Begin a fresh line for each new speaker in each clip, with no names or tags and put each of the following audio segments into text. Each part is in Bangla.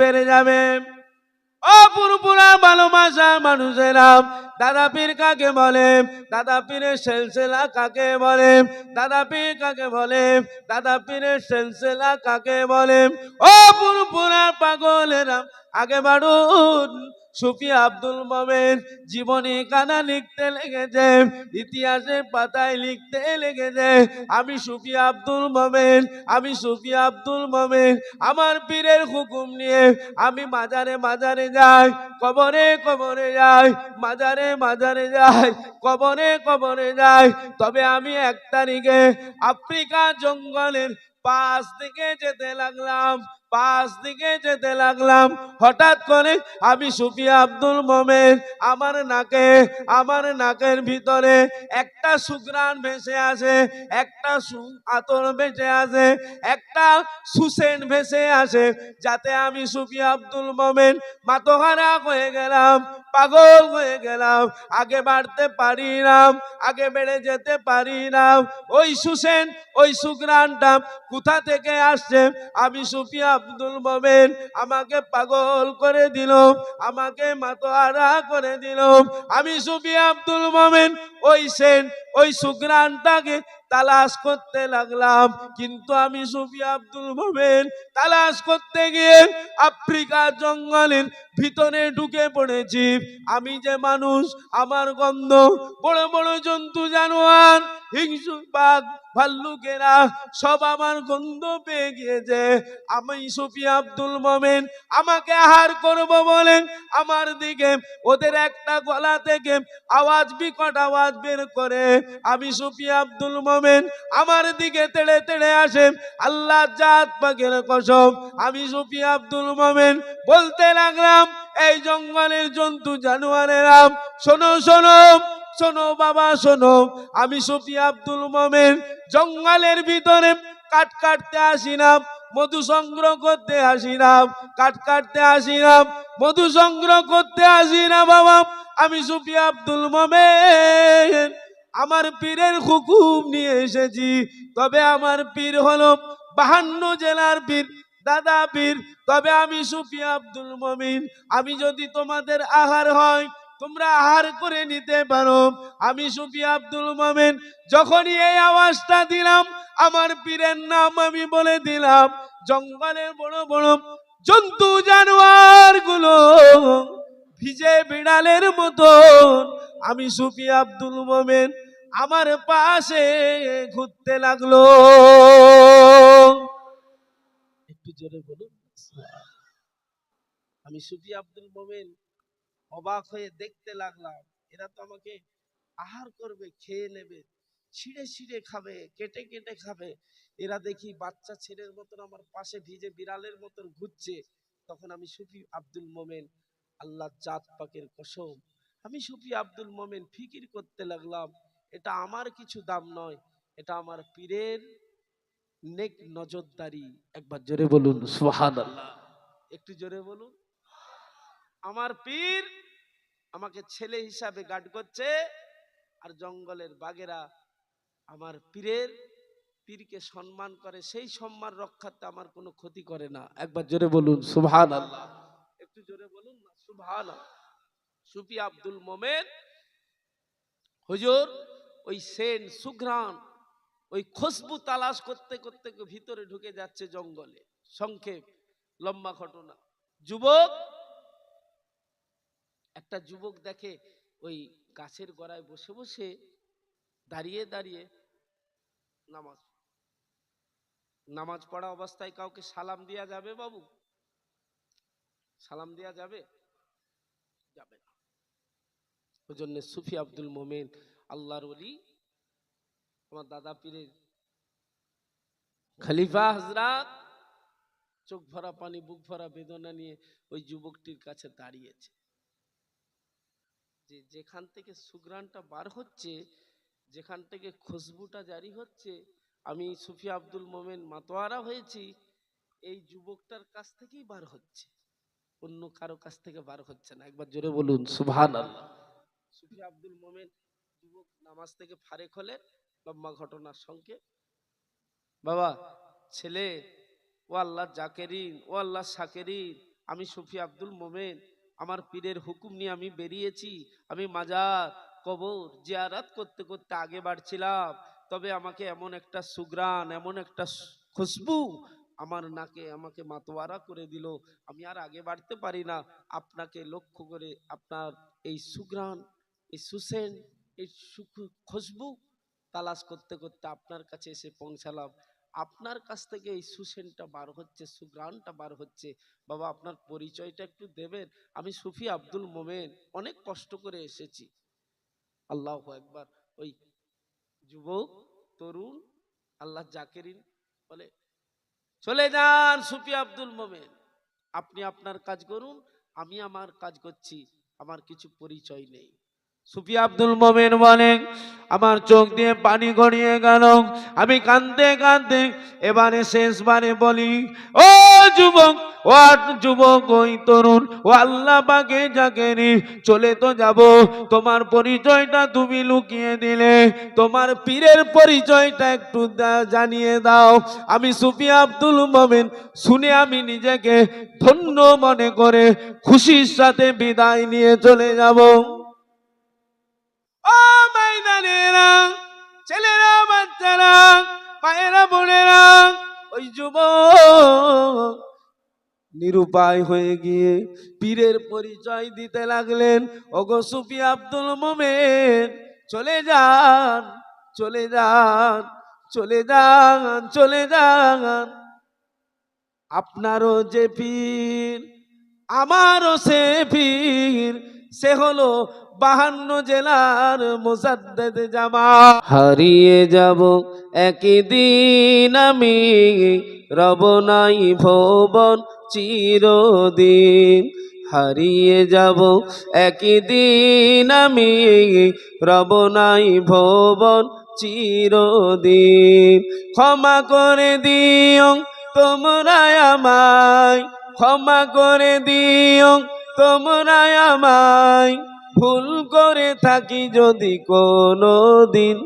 বেড়ে যাবে। ও পুরপুরা ভালোবাসা মানুষেরা, দাদা পীর কাকে বলে? দাদা পীরের সিলসিলা কাকে বলে? দাদা পীর কাকে বলে? দাদা পীরের সিলসিলা কাকে বলে? ও পুরপুরা পাগলেরা, আগে বাড়ুন। সুফি আব্দুল মোমেন জীবনী কানা লিখতে লেগেছে, ইতিহাসের পাতায় লিখতে লেগেছে, আমি সুফি আব্দুল মোমেন, আমি সুফি আব্দুল মোমেন, আমার পীরের হুকুম নিয়ে আমি মাজারে মাজারে যাই, কবরে কবরে যাই, মাজারে মাজারে যাই, কবরে কবরে যাই। তবে আমি 1 তারিখে আফ্রিকা জঙ্গলের পাশ দিকে যেতে লাগলাম, পাশ দিকে যেতে লাগলাম। হঠাৎ করে আমি সুফি আব্দুল মোমেন, আমার নাকের ভিতরে একটা সুঘ্রাণ ভেসে আসে, একটা আতর ভেসে আসে, একটা সুসেন ভেসে আসে, যাতে আমি সুফি আব্দুল মোমেন মাতোহারা হয়ে গেলাম, পাগল হয়ে গেলাম। আগে বাড়তে পারি না, আগে বেড়ে যেতে পারি না। ওই সুসেন, ওই সুঘ্রাণটা কোথা থেকে আসছে? আমি সুফি আব্দুল মোমেন, আমাকে পাগল করে দিল, আমাকে মাতোহারা করে দিল। আমি সুফি আব্দুল মোমেন ওই সেন, ওই সুঘ্রাণটাকে তালাশ করতে লাগলাম, কিন্তু আমি সুফি আব্দুল মোমেন তালাশ করতে গিয়ে আফ্রিকা জঙ্গলের ভিতরে ঢুকে পড়েছি। আমি যে মানুষ, আমার গন্ধ বড় বড় জন্তু জানোয়ার, হিংস্র বাঘ ভাল্লুকেরা সব আমার গন্ধ পেয়ে গিয়েছে। আমি সুফি আব্দুল মোমেন, আমাকে আহার করব বলেন আমার দিকে ওদের একটা গলা থেকে আওয়াজ, বিকট আওয়াজ বের করে। আমি সুফি আব্দুল মোমেন, আমার দিকে তেড়ে তেড়ে আসে। আল্লাহ জাত পাকের কসম, আমি সুফি আব্দুল মোমেন বলতে লাগলাম, এই জঙ্গলের জন্তু জানোয়ারেরা শোনো শোনো শোনো বাবা শোনো। আমি সুফি আব্দুল মোমেন জঙ্গলের ভিতরে কাঠ কাটতে আসি না, মধু সংগ্রহ করতে আসি না, কাঠ কাটতে আসি না, মধু সংগ্রহ করতে আসি না বাবা। আমি সুফি আব্দুল মোমেন আমার পীরের হুকুম নিয়ে এসেছি। তবে আমার পীর হলো 52 জেলার পীর, দাদা পীর। তবে আমি সুফি আব্দুল মোমেন, আমি যদি তোমাদের আহার হয় তোমরা আহার করে নিতে পারো। আমি সুফি আব্দুল মোমেন যখনই এই আওয়াজটা দিলাম, আমার পীরের নাম আমি বলে দিলাম, জঙ্গলের বড় বড় জন্তু জানোয়ার গুলো ভিজে বিড়ালের মতো আমি সুফি আব্দুল মোমেন আমার পাশে ঘুরতে লাগলো। একটু জোরে বলুন। আমি সুফি আব্দুল মোমেন অবাক হয়ে দেখতে লাগলাম, এরা তো আমাকে আহার করবে, খেয়ে নেবে, ছিঁড়ে ছিঁড়ে খাবে, কেটে কেটে খাবে। এরা দেখি বাচ্চা ছেলের মতন আমার পাশে ভিজে বিড়ালের মতন ঘুরছে। তখন আমি সুফি আব্দুল মোমেন, আল্লাহ জাত পাকের কসম, আমি সুফি আব্দুল মোমেন ফিকির করতে লাগলাম, এটা আমার কিছু দাম নয়, এটা আমার পীরের নেক নজরদারি। একবার জোরে বলুন সুবহানাল্লাহ, একটু জোরে বলুন। আমার পীর আমাকে ছেলে হিসাবে গার্ড করছে, আর জঙ্গলের বাঘেরা আমার পীরকে সম্মান করে, সেই সম্মান রক্ষার্থে আমার কোনো ক্ষতি করে না। একবার জোরে বলুন সুবহানাল্লাহ, একটু জোরে বলুন না সুবহানাল্লাহ। সুফি আব্দুল মোমেন হুজুর ওই সেন সুঘ্রাণ, ওই খুশবু তালাশ করতে করতে ভিতরে ঢুকে যাচ্ছে জঙ্গলে। সংক্ষেপ লম্বা ঘটনা। একটা যুবক দেখে ওই গাছের গোড়ায় বসে বসে দাঁড়িয়ে দাঁড়িয়ে নামাজ পড়া অবস্থায় কাউকে সালাম দেয়া যাবে বাবু? সালাম দেয়া যাবে? যাবে না। ওই জন্য সুফি আব্দুল মোমেন আল্লাহর ওলি, আমার দাদা পীরের খলিফা হযরত চোখ ভরা পানি, বুক ভরা বেদনা নিয়ে ওই যুবকটির কাছে দাঁড়িয়েছে। যে যেখান থেকে সুঘ্রাণটা বার হচ্ছে, যেখান থেকে খুশবুটা জারি হচ্ছে, আমি সুফি আব্দুল মোমেন মাতোয়ারা হয়েছি, এই যুবকটার কাছ থেকেই বার হচ্ছে, অন্য কারো কাছ থেকে বার হচ্ছে না। একবার জোরে বলুন সুবহানাল্লাহ। সুফি আব্দুল মোমেন যুবক নামাজ থেকে ফারেক হলে, লম্বা ঘটনার সঙ্গে, বাবা ছেলে, ও আল্লাহ জাকেরিন, ও আল্লাহ শাকেরিন, আমি সুফি আব্দুল মোমেন, আমার পীরের হুকুম নিয়ে আমি বেরিয়েছি। আমি মাজার কবর জিয়ারাত করতে করতে আগে বাড়ছিলাম, তবে আমাকে এমন একটা সুগ্রাণ, এমন একটা খুশবু আমার নাকে আমাকে মাতোয়ারা করে দিল। আমি আর আগে বাড়তে পারি না। আপনাকে লক্ষ্য করে আপনার এই সুগ্রাণ, এই সুসেন, এই খুশবু তালাশ করতে করতে আপনার কাছে এসে পৌঁছালাম। আপনার কাছ থেকে এই সুসেনটা বার হচ্ছে, সুগ্রাণটা বার হচ্ছে। বাবা, আপনার পরিচয়টা একটু দেবেন? আমি সুফি আব্দুল মোমেন, অনেক কষ্ট করে এসেছি। আল্লাহু আকবার। ওই যুবক তরুণ আল্লাহ জাকেরিন বলে, চলে যান সুফি আব্দুল মোমেন, আপনি আপনার কাজ করুন, আমি আমার কাজ করছি, আমার কিছু পরিচয় নেই। সুফি আব্দুল মোমেন বলেন, আমার চোখ দিয়ে পানি গড়িয়ে গেল। আমি কাঁদতে কাঁদতে এবারে শেষবারে বলি, ও যুবক, ও যুবক, ওই তরুণ, ও আল্লাহ পাকে জাকেরি, চলে তো যাব, তোমার পরিচয়টা তুমি লুকিয়ে দিলে, তোমার পীরের পরিচয়টা একটু জানিয়ে দাও। আমি সুফি আব্দুল মোমেন শুনে আমি নিজেকে ধন্য মনে করে খুশির সাথে বিদায় নিয়ে চলে যাব। ও মাইদানেরা, ছেলেরা, বাচ্চারা, পায়েরা, বোনেরা, ওই যুবক নিরুপায় হয়ে গিয়ে পীরের পরিচয় দিতে লাগলেন। ওগো সুফি আব্দুল মোমেন, চলে যান, চলে যান, চলে যান, চলে যান। আপনারও যে পীর, আমারও সে পীর, সে হলো 52 জেলার মুজাদ্দেদ জামাত। হারিয়ে যাব একদিন আমি, রব নাই ভুবন চিরদিন। হারিয়ে যাব একদিন আমি, রব নাই ভুবন চিরদিন। ক্ষমা করে দিও তোমরা আমায়, ক্ষমা করে দিও তোমরা আমায়, ভুল করে থাকি যদি কোনো দিন।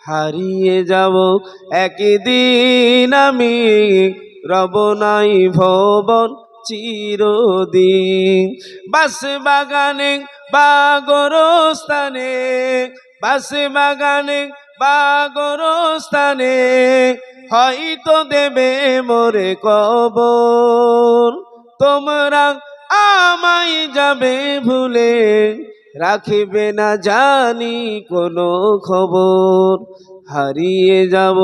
হারিয়ে যাব একদিন আমি, রব নাই ভুবন চিরদিন। বাস বাগানে বা গোরস্থানে, বাস বাগানে বা গোরস্থানে, হয়তো দেবে মোরে কবর। তোমরা আমায় যাবে ভুলে, রাখবে না জানি কোনো খবর। হারিয়ে যাব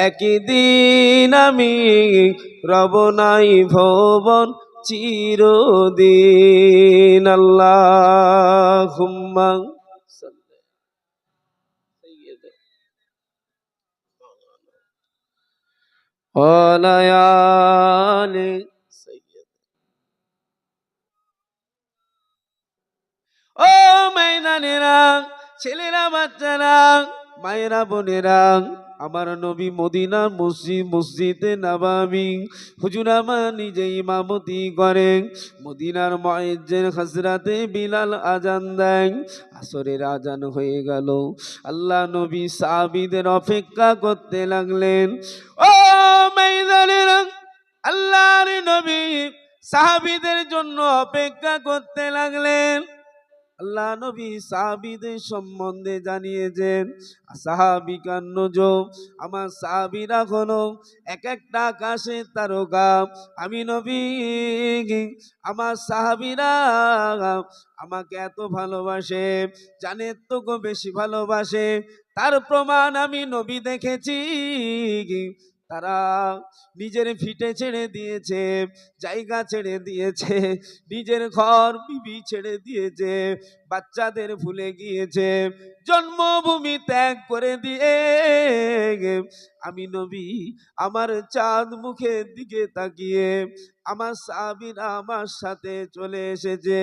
একদিন আমি, রব নাই ভুবন চিরদিন। আল্লাহুম্মা ওয়ালা আলি সাইয়্যিদ। ও মাইদানেরা, ছেলেরা, বাচ্চারা, মায়েরা, বোনেরা, আমার নবী মদিনার মসজিদে নববী হুজুর আমার নিজে ইমামতি করেন। মদিনার মুয়াজ্জিন হযরতে বিলাল আজান দেন। আসরের আজান হয়ে গেল, আল্লাহ নবী সাহাবীদের অপেক্ষা করতে লাগলেন। ও মাইদানেরা, আল্লাহর নবী সাহাবীদের জন্য অপেক্ষা করতে লাগলেন। আল্লাহ নবী সাহাবীদের সম্বন্ধে জানিয়েছেন, সাহাবিকান নজম, আমার সাহাবীরা হলো এক একটা আকাশের তারকা। আমি নবী, আমার সাহাবীরা আমাকে এত ভালোবাসে, জানের তো গো বেশি ভালোবাসে। তার প্রমাণ আমি নবী দেখেছি। তারা নিজের ভিটে ছেড়ে দিয়েছে, জায়গা ছেড়ে দিয়েছে, নিজের ঘর বিবি ছেড়ে দিয়েছে, বাচ্চাদের ভুলে গিয়েছে, জন্মভূমি ত্যাগ করে দিয়ে আমি নবী আমার চাঁদ মুখের দিকে তাকিয়ে আমার সাহাবীরা আমার সাথে চলে এসেছে।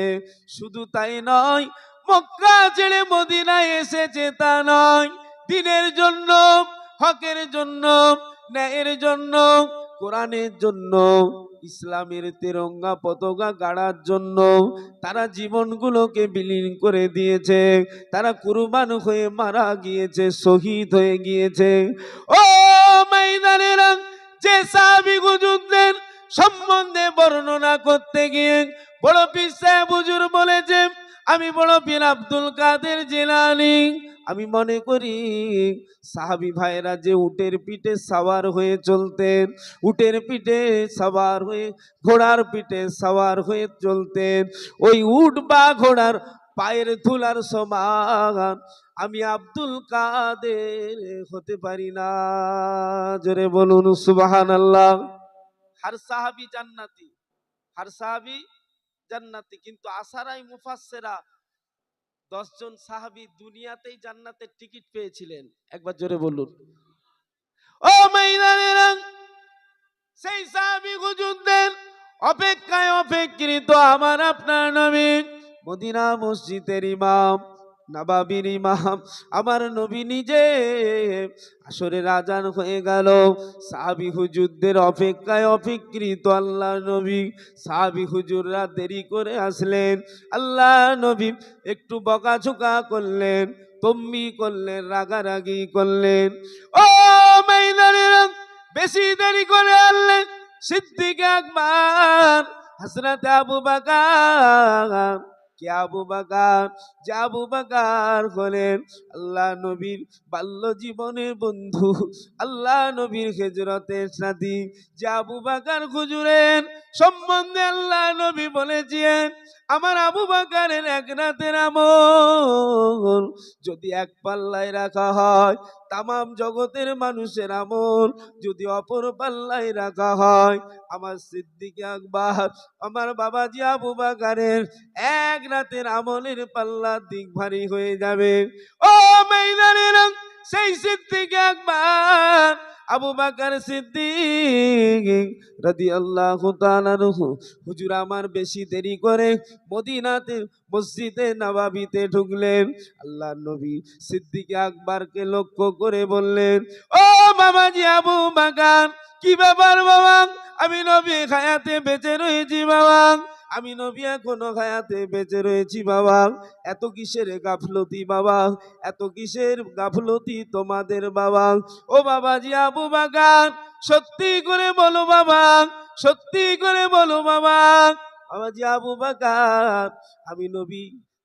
শুধু তাই নয়, মক্কা ছেড়ে মদিনায় এসেছে তা নয়, দ্বীনের জন্য, হকের জন্য, ন্যায়ের জন্য, কোরআনের জন্য, ইসলামের তিরঙ্গা পতাকা গাড়ার জন্য তারা জীবনগুলোকে বিলীন করে দিয়েছে। তারা কুরবান হয়ে মারা গিয়েছে, শহীদ হয়ে গিয়েছে। ও ময়দানেরা, যে সাহাবী হুজুরদের সম্বন্ধে বর্ণনা করতে গিয়ে বড় পীর সাহেব হুজুর বলেছে, আমি বড় পীর আব্দুল কাদের জিলানী, আমি মনে করি সাহাবী ভাইরা যে উটের পিঠে সাওয়ার হয়ে চলতেন, উটের পিঠে সাওয়ার হয়ে, ঘোড়ার পিঠে সাওয়ার হয়ে চলতেন, ওই উট বা ঘোড়ার পায়ের ধুলার সমান আমি আব্দুল কাদের হতে পারি না। জোরে বলুন সুবহানাল্লাহ। হার সাহাবী জান্নাতি, হার সাহাবী জান্নাতি, কিন্তু আসারাই মুফাসসিরা 10 জন সাহাবী দুনিয়াতেই জান্নাতের টিকিট পেয়েছিলেন। একবার জোরে বলুন। ও মাইদানেরা, সেই সাহাবী হুজুরদের অপেক্ষায় অপেক্ষিত আমার আপনার নবী, মদিনা মসজিদের ইমাম, নবাবির ইমাম, আমার নবী নিজে আসরের আজান হয়ে গেল, সাহাবী হুজুরদের অপেক্ষায় অপেক্ষিত আল্লাহ নবী, সাহাবী হুজুররা দেরি করে আসলেন, আল্লাহ নবী একটু বকাঝোকা করলেন, তম্বি করলেন, রাগারাগি করলেন। ও মাইদানেরা, বেশি দেরি করে আনলেন সিদ্দিক আকবর হযরত আবু বকর, কে আবু বকর, যে আবু বকর হলেন আল্লাহ নবীর বাল্য জীবনের বন্ধু, আল্লাহ নবীর হিজরতের সাথী, যে আবু বকর হুজুরের সম্বন্ধে আল্লাহ নবী বলেছেন, আমার আবু বকরের এক রাতের আমল যদি এক পাল্লায় রাখা হয়, তামাম জগতের মানুষের আমল যদি অপর পাল্লায় রাখা হয়, আমার সিদ্দিক আকবর, আমার বাবাজি আবু বকরের এক রাতের আমলের পাল্লা দিক ভারী হয়ে যাবে। ও মাইদানেরা, সেই সিদ্দিক আকবর আবু বকর সিদ্দিক রাদিয়াল্লাহু তাআলা আনহু হুজুর আমার বেশি দেরি করে মদিনাতে মসজিদে নববীতে ঢুকলেন, আল্লাহ নবী সিদ্দিক আকবরকে লক্ষ্য করে বললেন, ও বাবাজি আবু বকর, কি ব্যাপার বাবা? আমি নবী হায়াতে বেঁচে রয়েছি বাবা, আমি নবী এখনো হায়াতে বেঁচে রয়েছি বাবা, এত কিসের গাফলতি বাবা, এত কিসের গাফলতি তোমাদের বাবা? ও বাবাজি আবু বকর, সত্যি করে বলো বাবা, সত্যি করে বলো বাবা। বাবাজি আবু বকর, আমি নবী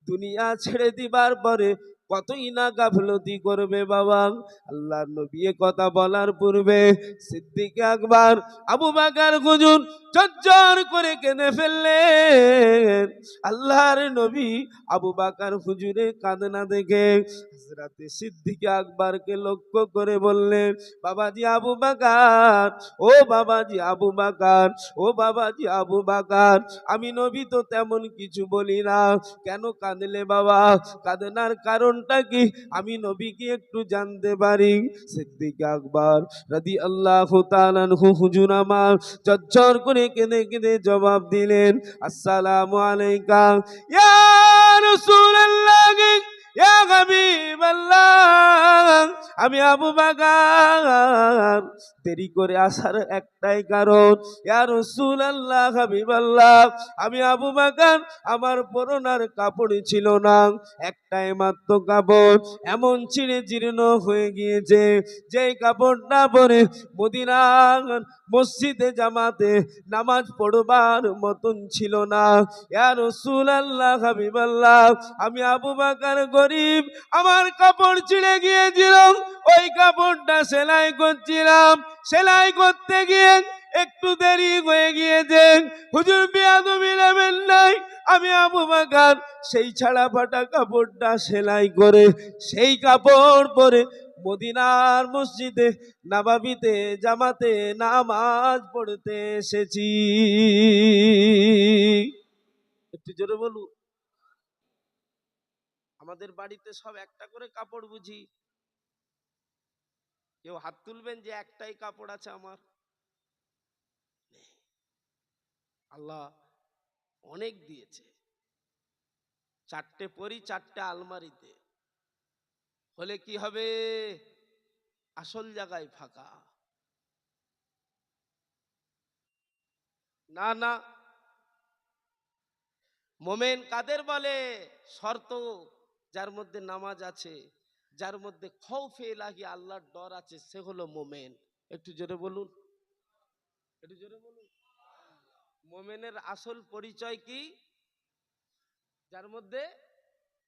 দুনিয়া ছেড়ে দিবার পরে কতই না গাফলতি করবে বাবা। আল্লাহ নবী কথা বলার পূর্বে সিদ্দিক আকবর আবু বকর হুজুর ঝরঝর করে কেঁদে ফেললেন। আল্লাহর নবী আবু বকর হুজুরের কাঁদনা দেখে হযরত সিদ্দিক আকবরকে লক্ষ্য করে বললেন, বাবাজি আবু বকর, ও বাবাজি আবু বকর, ও বাবাজি আবু বকর, আমি নবী তো তেমন কিছু বলি না, কেন কাঁদলে বাবা? কাঁদনার কারণটা কি আমি নবী কি একটু জানতে পারি? সিদ্দিক আকবর রাদিয়াল্লাহু তাআলা আনহু হুজুর আমার ঝরঝর করে কেঁদে কেঁদে জবাব দিলেন, আসসালামু আলাইকা ইয়া রাসূলুল্লাহ, ইয়া হাবিবাল্লাহ। আমি আবু বকর দেরি করে আসার একটাই কারণ, ইয়া রাসূলুল্লাহ, হাবিবাল্লাহ, আমি আবু বকর আমার পরনার কাপড় ছিল না, একটাই মাত্র কাপড়, এমন ছিঁড়ে জীর্ণ হয়ে গিয়েছে, যেই কাপড়টা পরে মদিনার মসজিদে জামাতে নামাজ পড়বার মতন ছিল না। ইয়া রাসূলুল্লাহ, হাবিবাল্লাহ, আমি আবু বকর গরিব, আমার কাপড় ছিঁড়ে গিয়েছিল, ওই কাপড়টা সেলাই করছিলাম, সেলাই করতে গিয়ে একটু দেরি হয়ে গিয়েছে, হুজুর বেয়াদবি নেবেন নাই, আমি আবু বকর সেই ছাড়া ফাটা কাপড়টা সেলাই করে সেই কাপড় পরে মদিনার মসজিদে নববীতে জামাতে নামাজ পড়তে এসেছি। একটু জোরে বলুন। আমাদের বাড়িতে সব একটা করে কাপড় বুঝি, কেউ হাত তুলবেন যে একটাই কাপড় আছে আমার? আল্লাহ অনেক দিয়েছে, চারটে পরি, চারটে আলমারিতে, হলে কি হবে? আসল জায়গায় ফাঁকা। না না, মোমেন কাদের বলে? শর্ত যার মধ্যে নামাজ আছে, যার মধ্যে খৌফে ইলাহি আল্লাহর ডর আছে, সে হলো মোমেন। একটু জোরে বলুন, একটু জোরে বলুন। মোমেনের আসল পরিচয় কি? যার মধ্যে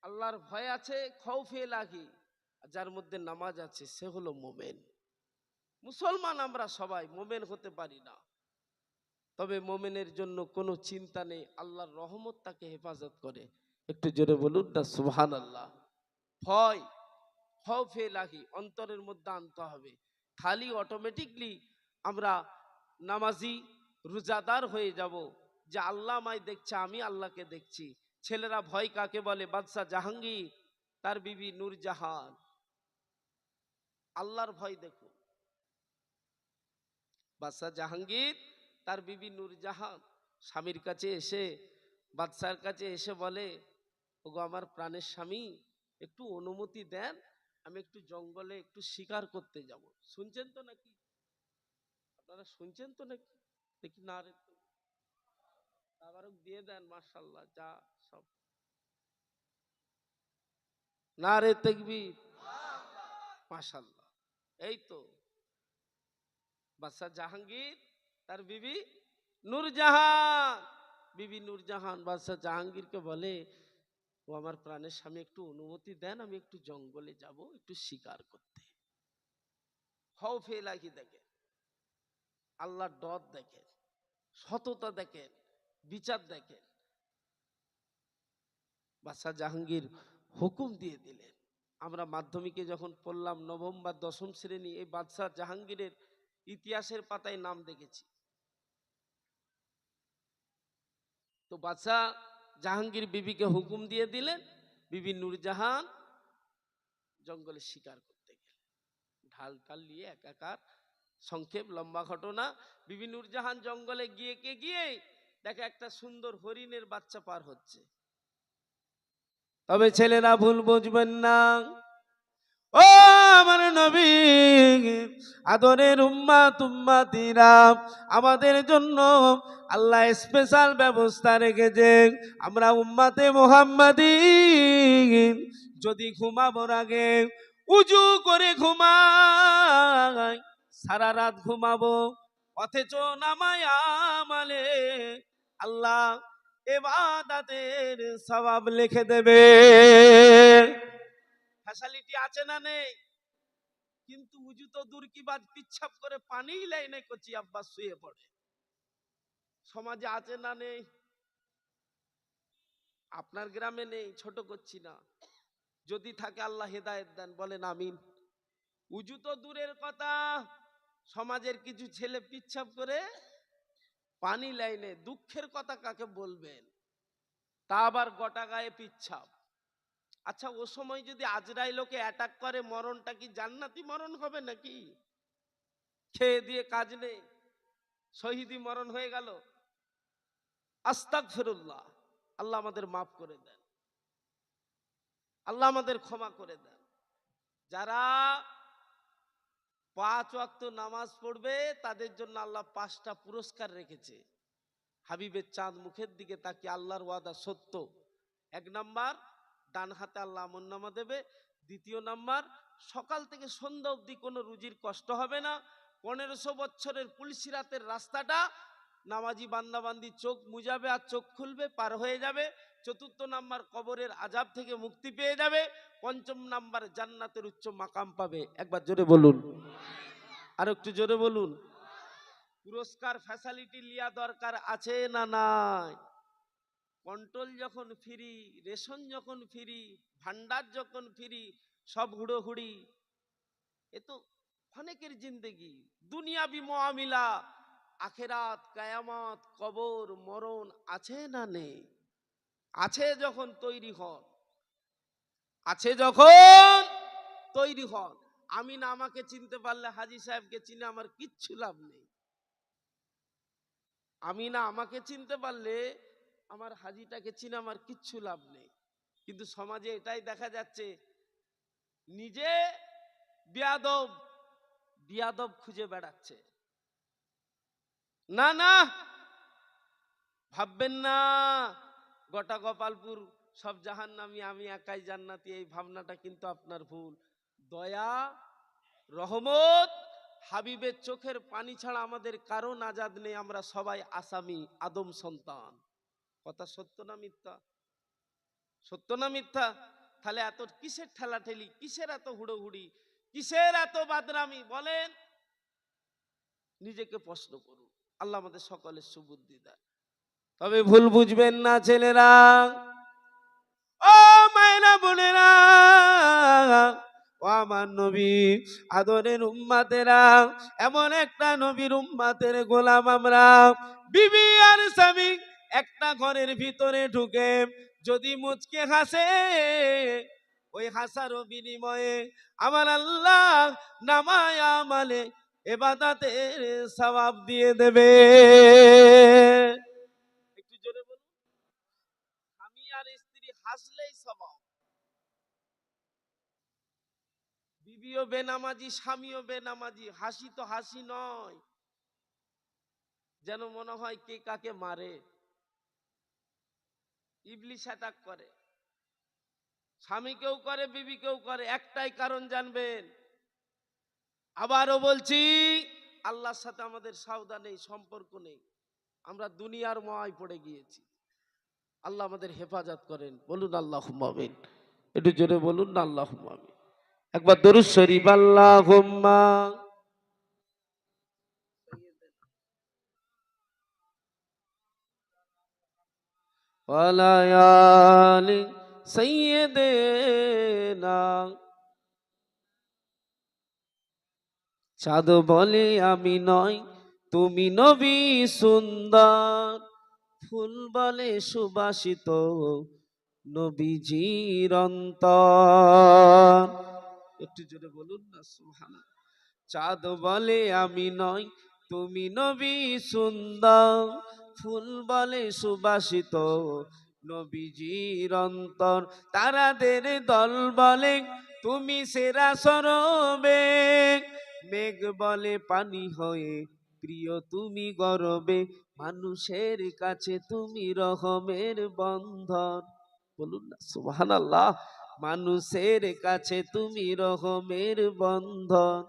আল্লাহর ভয় আছে, খৌফে লাহি, যার মধ্যে নামাজ আছে, সে হলো মোমেন। মুসলমান আমরা সবাই মোমেন হতে পারি না, তবে মোমেনের জন্য কোনো চিন্তা নেই, আল্লাহর রহমত তাকে হেফাজত করে। একটু জোরে বলুন না সুবহানাল্লাহ। ভয়, খৌফে লাহি অন্তরের মধ্যে আনতে হবে, খালি অটোমেটিকলি আমরা নামাজি রোজাদার হয়ে যাব, যে আল্লাহ আমায় দেখছে, আমি আল্লাহকে দেখছি। ছেলেরা ভয় কাকে বলে? বাদশাহ জাহাঙ্গীর, তার বিবি নূরজাহান। আল্লাহর ভয় দেখুন, বাদশাহ জাহাঙ্গীর তার বিবি নূরজাহান স্বামীর কাছে এসে, বাদশার কাছে এসে বলে, ওগো আমার প্রাণের স্বামী, একটু অনুমতি দেন, আমি একটু জঙ্গলে একটু শিকার করতে যাব। শুনছেন তো নাকি? আপনারা শুনছেন তো নাকি? দেখি না রে, আবারও দিয়ে দেন, মাশাআল্লাহ, যা সব না রে তাকবীর, মাশাআল্লাহ। এই তো বাদশাহ জাহাঙ্গীর তার বিবি নূরজাহান, বিবি নূরজাহান বাদশাহ জাহাঙ্গীরকে বলে, ও আমার প্রাণের স্বামী, একটু অনুমতি দেন, আমি একটু জঙ্গলে যাব একটু শিকার করতে। খৌফে লাহি দেখেন, আল্লাহর ডর দেখেন, সততা দেখেন, বিচার দেখেন। বাদশাহ জাহাঙ্গীর হুকুম দিয়ে দিলেন। আমরা মাধ্যমিকে যখন পড়লাম, নবম বা দশম শ্রেণী, এই বাদশাহ জাহাঙ্গীরের ইতিহাসের পাতায় নাম দেখেছি। তো বাদশাহ জাহাঙ্গীর বিবিকে হুকুম দিয়ে দিলেন, বিবি নূরজাহান জঙ্গলে শিকার করতে গেলেন, ঢাল ঢাল নিয়ে একাকার। সংক্ষেপ লম্বা ঘটনা, বিবি নূরজাহান জঙ্গলে গিয়ে দেখে একটা সুন্দর হরিণের বাচ্চা পার হচ্ছে। তবে ছেলেরা ভুল বুঝবেন না, ও আমার নবী, আদরের উম্মাতিরা, আমাদের জন্য আল্লাহ স্পেশাল ব্যবস্থা রেখেছে। আমরা উম্মাতে মুহাম্মাদি যদি ঘুমাবার আগে উজু করে ঘুমাই, সারা রাত ঘুমাবো, অথচ নামায় আমালে আল্লাহ ইবাদতের সওয়াব লিখে দেবে। ফ্যাসিলিটি আছে না নেই? কিন্তু উজু তো দূর কি বাদ, পিচ্ছাপ করে পানি লাইনে করছি, আব্বা শুয়ে পড়ে। সমাজে আছে না নেই? আপনার গ্রামে নেই, ছোট করছি না, যদি থাকে আল্লাহ হেদায়েত দেন, বলেন আমিন। উজু তো দূরের কথা, সমাজের কিছু ছেলে পিচ্ছাপ করে পানি লাইনে, দুঃখের কথা কাকে বলবেন, তা আবার গোটা গায়ে পিচ্ছাপ। আচ্ছা, ও সময় যদি আজরাইল ওকে অ্যাটাক করে, মরণটা কি জান্নাতি মরণ হবে নাকি? খেয়ে দিয়ে কাজ নেই, শহীদি মরণ হয়ে গেল। আস্তাগফিরুল্লাহ, আল্লাহ আমাদের মাফ করে দেন, আল্লাহ আমাদের ক্ষমা করে দেন। যারা 5 ওয়াক্ত নামাজ পড়বে, তাদের জন্য আল্লাহ 5টা পুরস্কার রেখেছে। হাবিবের চাঁদ মুখের দিকে তাকিয়ে, আল্লাহর ওয়াদা সত্য। 1 নাম্বার, ডান হাতে আল্লাহ আমলনামা দেবে। 2 নাম্বার, সকাল থেকে সন্ধ্যা অবধি কোনো রুজির কষ্ট হবে না। 1500 বছরের পুলসিরাতের রাস্তাটা নামাজি বান্দাবান্দি চোখ মুজাবে আর চোখ খুলবে, পার হয়ে যাবে। 4 নাম্বার, কবরের আযাব থেকে মুক্তি পেয়ে যাবে। 5ম নাম্বার, জান্নাতের উচ্চ মাকাম পাবে। একবার জোরে বলুন, আর একটু জোরে বলুন। পুরস্কার ফ্যাসিলিটি লিয়া দরকার আছে না নাই? কন্ট্রোল যখন ফ্রি, রেশন যখন ফ্রি, ভান্ডার যখন ফ্রি, সব হুড়োহুড়ি, এ তো অনেকের জিন্দেগি। দুনিয়াবি মুআমিলা, আখেরাত, কিয়ামত, কবর, মরণ আছে না নেই? আছে যখন তৈরি হন, আছে যখন তৈরি হন। আমি না আমাকে চিনতে পারলে হাজী সাহেবকে চিনে আমার কিচ্ছু লাভ নেই। আমি না আমাকে চিনতে পারলে আমার হাজীটাকে চিনে আমার কিচ্ছু লাভ নেই। কিন্তু সমাজে এটাই দেখা যাচ্ছে, নিজে বিয়াদব বিয়াদব খুঁজে বেড়াচ্ছে। না না, ভাববেন না গোটা গোপালপুর সব জাহান্নামী, আমি একাই জান্নাতি, এই ভাবনাটা কিন্তু আপনার ভুল। দয়া, রহমত হাবিবের চোখের পানি ছাড়া আমাদের কারো নাজাত নেই, আমরা সবাই আসামি, আদম সন্তান। কথা সত্য না মিথ্যা? সত্য না মিথ্যা? তাহলে এত কিসের ঠেলাঠেলি, কিসের এত হুড়োহুড়ি, কিসের এত বাদরামি বলেন? নিজেকে প্রশ্ন করুন। আল্লাহ আমাদের সকলের সুবুদ্ধি দেয়। তবে ভুল বুঝবেন না ছেলেরা, ও মায়েরা বোনেরা, ও আমার নবী আদরের উম্মাতেরা, এমন একটা নবীর উম্মাতের গোলাম আমরা। বিবি আর স্বামী একটা ঘরের ভিতরে ঢুকে যদি মুচকে হাসে, ওই হাসারও বিনিময়ে আমার আল্লাহ নামায় আমালে ইবাদতের সওয়াব দিয়ে দেবে। একটু জোরে বলুন। স্বামী আর স্ত্রী হাসলেই সওয়াব। বিবিও বেনামাজি, স্বামীও বেনামাজি, হাসি তো হাসি নয়, যেন মনে হয় কে কাকে মারে, ইবলিশ অ্যাটাক করে। স্বামীকেও করে, বিবিকেও করে, একটাই কারণ জানবেন। আবারও বলছি, আল্লাহর সাথে আমাদের সওদা নেই, সম্পর্ক নেই, আমরা দুনিয়ার মায়ায় পড়ে গিয়েছি। আল্লাহ আমাদের হেফাজত করেন, বলুন আল্লাহুম্মা আমিন। একটু জোরে বলুন না আল্লাহুম্মা আমিন। একবার দরুদ শরীফ আল্লাহুম্মা ওয়ালা আলি সাইয়্যিদিনা। চাঁদ বলে আমি নয়, তুমি নবী সুন্দর, ফুল বলে সুবাসিত নবীজির অন্তর। একটু জোরে বলুন না সুবহানাল্লাহ। চাঁদ বলে আমি নয়, তুমি নবী সুন্দর, ফুল বলে সুবাসিত নবীজির অন্তর। তারাদের দল বলে তুমি সেরা সরবে, মেঘ বলে পানি হয়ে প্রিয় তুমি গরবে, মানুষের কাছে তুমি রহমের বন্ধন। বলুন না সুবহানাল্লাহ। মানুষের কাছে তুমি রহমের বন্ধন।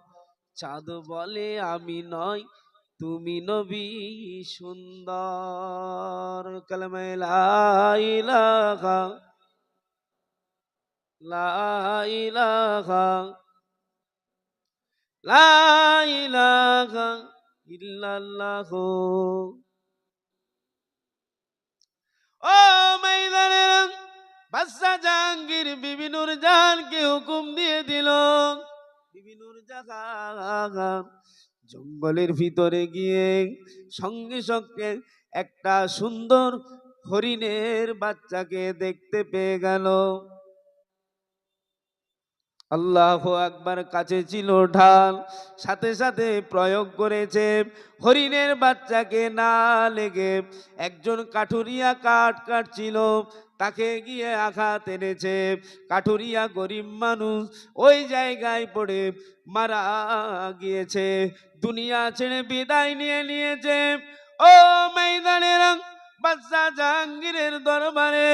চাঁদ বলে আমি নয়, তুমি নবী সুন্দর। কালেমায়ে লা ইলাহা, লা ইলাহা, লা ইলাহা ইল্লাল্লাহ। ও মাইদানের বাদশা জাহাঙ্গীর বিবি নূরজাহানকে হুকুম দিয়ে দিল, বিবি নূরজাহান জঙ্গলের ভিতরে গিয়ে সঙ্গে সঙ্গে একটা সুন্দর হরিণের বাচ্চাকে দেখতে পেয়ে গেল। আল্লাহ আকবার। কাছে ছিল ঢাল, সাথে সাথে প্রয়োগ করেছে, হরিণের বাচ্চাকে না লেগে একজন কাঠুরিয়া কাঠ কাটছিল, তাকে গিয়ে আঘাত এনেছে। কাঠুরিয়া গরিব মানুষ, ওই জায়গায় পড়ে মারা গিয়েছে, দুনিয়া ছেড়ে বিদায় নিয়ে নিয়েছে। ও ময়দানের বাদশা জাহাঙ্গীরের দরবারে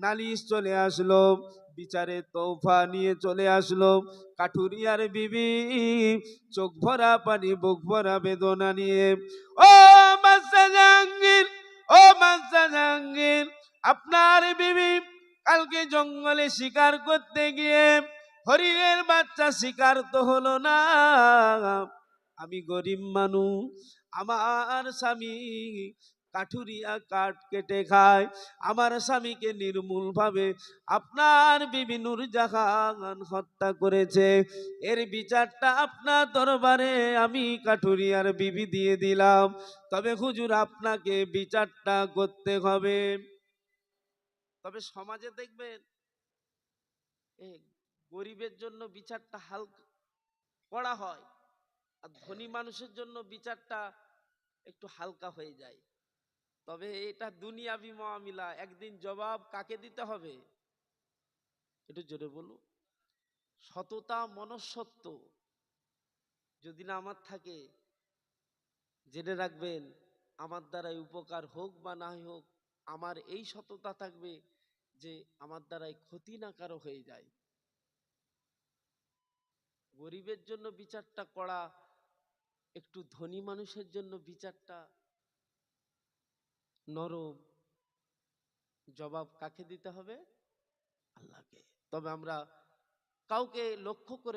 নালিশ চলে আসলো, বিচারে তৌফা নিয়ে চলে আসলো। কাঠুরিয়ার বিবি চোখ ভরা পানি, বুক ভরা বেদনা নিয়ে, ও বাদশা জাহাঙ্গীর, ও বাদশা জাহাঙ্গীর, আপনার বিবি কালকে জঙ্গলে শিকার করতে গিয়ে হরিণের বাচ্চা শিকার তো হলো না। আমি গরিব মানুষ, আমার স্বামী কাঠুরিয়া কাঠ কেটে খায়, আমার স্বামীকে নির্মূল ভাবে আপনার বিবি নূরজাহান হত্যা করেছে। এর বিচারটা আপনার দরবারে আমি কাঠুরিয়ার বিবি দিয়ে দিলাম, তবে হুজুর আপনাকে বিচারটা করতে হবে। তবে সমাজে দেখবেন গরিবের জন্য বিচারটা হালকা করা হয়, আর ধনী মানুষের জন্য বিচারটা একটু হালকা হয়ে যায়। তবে এটা দুনিয়াবি মামলা, একদিন জবাব কাকে দিতে হবে? একটু জোরে বলুন। সততা মনুষ্যত্ব যদি না আমার থাকে, জেনে রাখবেন আমার দ্বারাই উপকার হোক বা না হোক, আমার এই সততা থাকবে যে আমার দ্বারাই ক্ষতি না কারো হয়ে যায়। গরিবের জন্য বিচারটা করা একটু ধনী মানুষের জন্য বিচারটা নরম, জবাব কাকে দিতে হবে? আল্লাহকে। তবে আমরা কাউকে লক্ষ্য করে